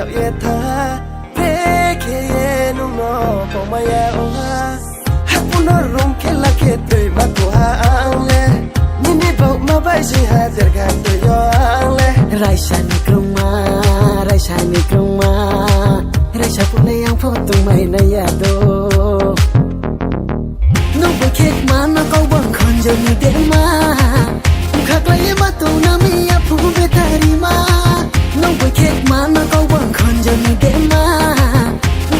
nhậu ye tha thế kia ye nung nó bỏ mai ye ông ha hát bu nó rung kia là kia tươi mà của ha ang le nhìn đi bầu mà bay gì ha giờ gan tươi yo ang le Raisa ni kruma Raisa puna yang fotung mai na ya do nung ba kek ma na kau bang khon jo ni de ma khak lai ma tu na mi ya phu be tari ma nung ba kek ma na kau bang khon jo ni de ma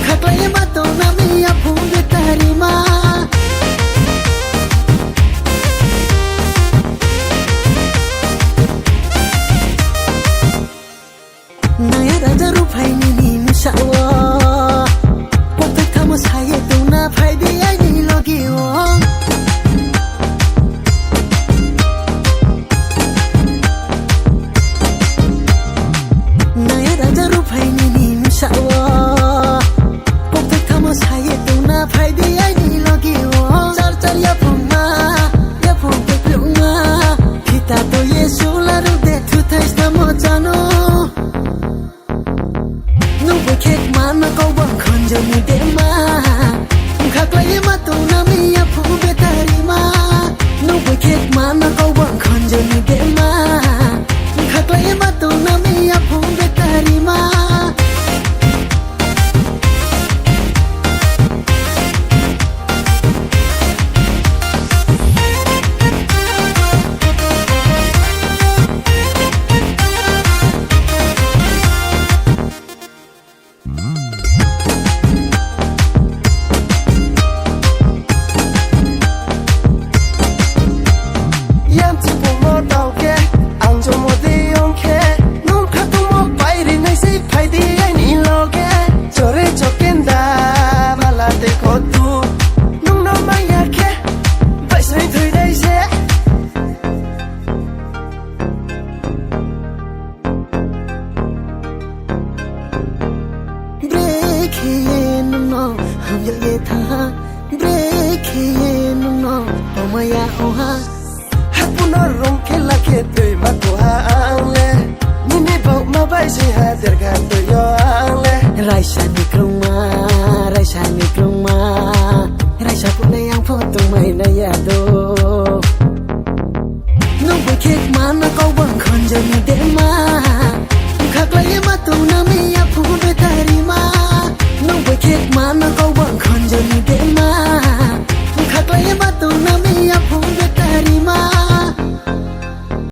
khak lai ma tu na mi ya phu be tari ma naya raja ru phai ni ni sawa pok thak ma sai tu na phai di ai ni logi wo naya raja ru phai ni ni sawa pok thak ma sai tu na phai di ai ni logi wo char char ya phung pe plung ma kita to yesu la ru de thu thai sta mo chano nung ba kek ma na kau bang khon jo ni de ma khak lai ma tu na mi ya phu be tari ma nung ba kek ma na kau bang khon jo ni de ma khak lai ma tu na mi ya phu be tari ma Maya oha hát bu nó rung kia là kia tươi mà của ha ang le nhìn đi bầu mà bay gì ha giờ gan tươi yo ang le Raisa ni kruma Raisa puna yang fotung mai na ya do